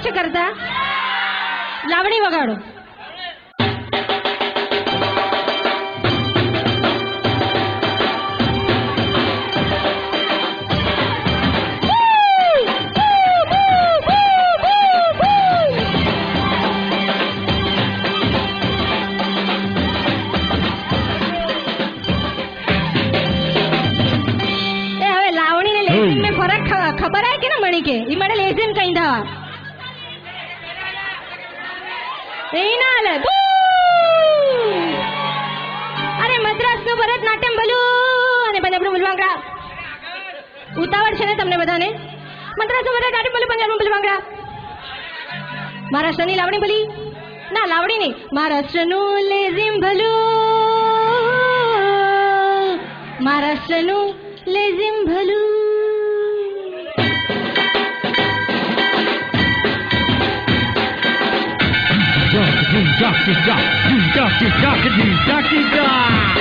છે કરતા? લાવણી વગાડો. खबर है कि ना मणि के ई मणे लेजिन कहीं था एनाल अरे मद्रास નું ભરતનાટ્યમ ભલું અને પંજાબનું ભલવાંગડા ઉતાવળ છે ને તમને બધાને મદ્રાસનું ભરતનાટ્યમ ભલું પંજાબનું ભલવાંગડા મહારાષ્ટ્રની લાવણી ભલી ના લાવણી નહીં મહારાષ્ટ્રનું લેઝિમ ભલું મહારાષ્ટ્રનું લેઝિમ ભલું Jockey, jockey, jockey, jockey,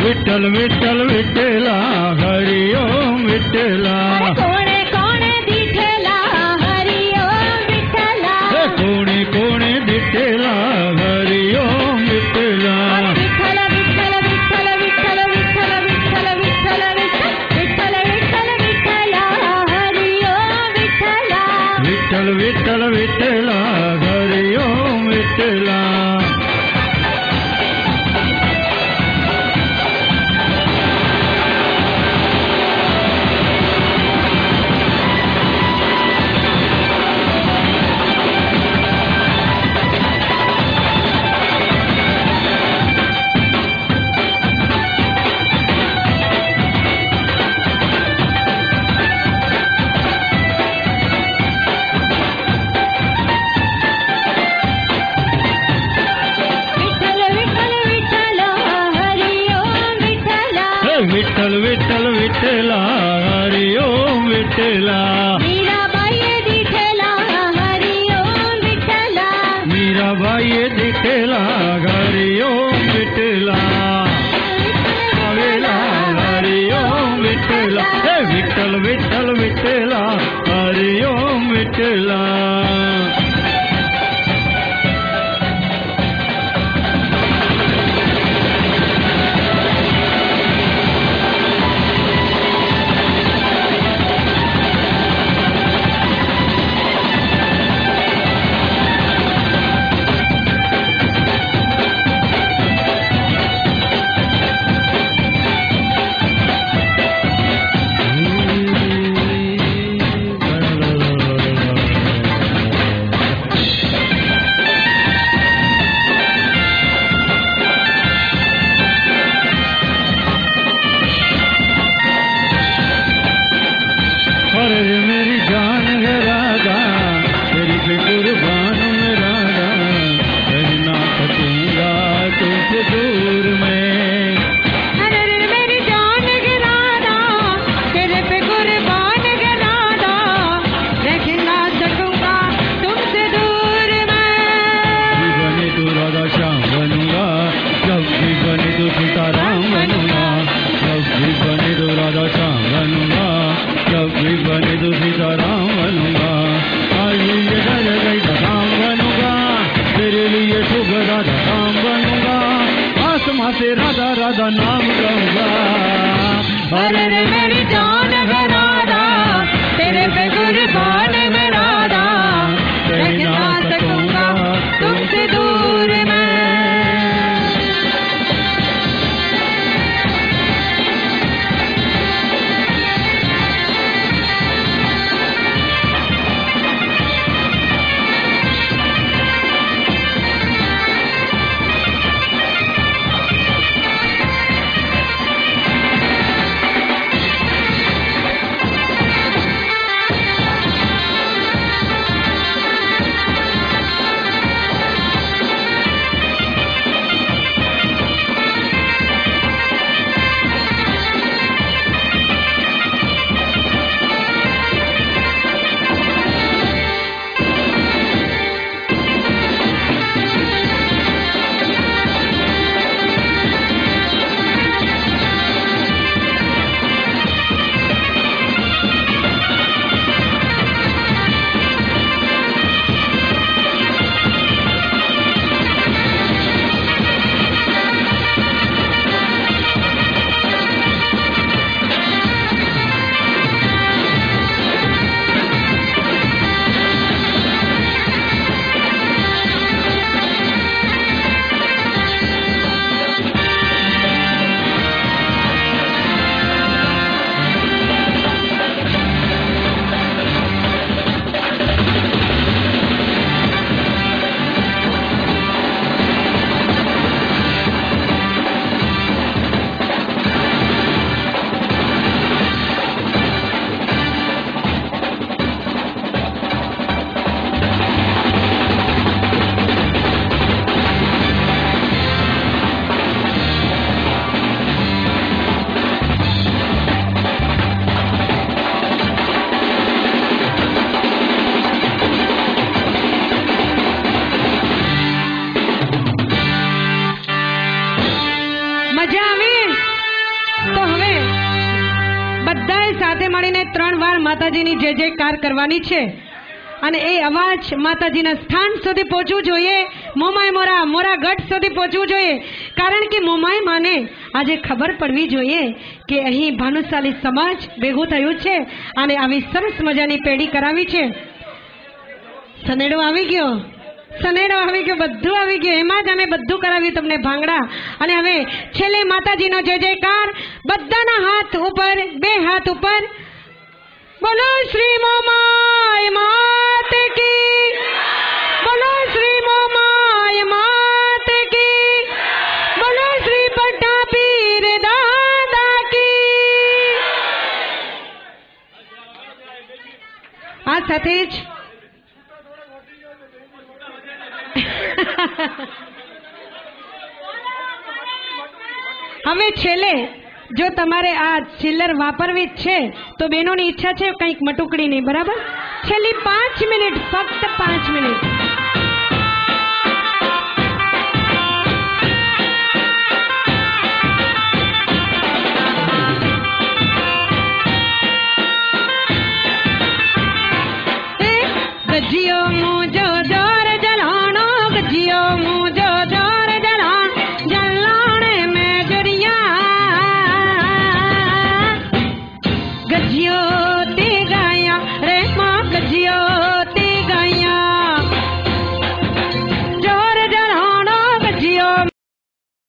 Vitthal Vitthal Vitthala Hari ओम विठ्ठला कोणे कोणे दिठला हरि ओम विठ्ठला कोणे कोणे दिठला हरि ओम विठ्ठला विठ्ठल विठ्ठल विठ्ठल विठ्ठल विठ्ठल विठ्ठल विठ्ठल विठ्ठल विठ्ठल विठ्ठला हरि ओम विठ्ठला विठ्ठल विठ्ठल विठ्ठला हरि ओम विठ्ठला विठ्ठल विठ्ठल विठ्ठला हरि ओम विठ्ठला मीराबाई दिठला हरि ओम विठ्ठला मीराबाई दिठला हरि ओम विठ्ठला आवेला हरि ओम विठ्ठला विठ्ठल विठ्ठल विठ्ठला हरि ओम विठ्ठला से राधा राधा नाम लूंगा अरे रे मेरी जान है राधा तेरे पे कुर्बान मैं राधा रह ना सकूंगा तुमसे दूर मैं 3 વાર માતાજીની જય જયકાર કરવાની છે અને એ અવાજ માતાજીના સ્થાન સુધી પહોંચવું જોઈએ. મોમાય મોરા મોરા ગઢ સુધી પહોંચવું જોઈએ. કારણ કે મોમાય માને આજે ખબર પડવી જોઈએ કે અહીં ભાનુશાલી સમાજ ભેગું થયું છે અને આવી સરસ મજાની પેઢી કરાવી છે. સનેડો આવી ગયો, સનેડો આવી ગયો, બધું આવી ગયું. એમાં જ અમે બધું કરાવ્યું તમને ભાંગડા. અને હવે છેલ્લે માતાજીનો જય જયકાર. બધાના હાથ ઉપર, 2 હાથ ઉપર. બોલો શ્રી મોમાય માત કી, બોલો શ્રી મોમાય માત કી, બોલો શ્રી પટ્ટાપીર દાદા કી. આ સાથે જ હવે છેલ્લે જો તમારે આ ચિલ્લર વાપરવી જ છે તો બહેનોની ઈચ્છા છે કંઈક મટુકડી નહીં, બરાબર? છેલ્લી 5 મિનિટ, ફક્ત 5 મિનિટ.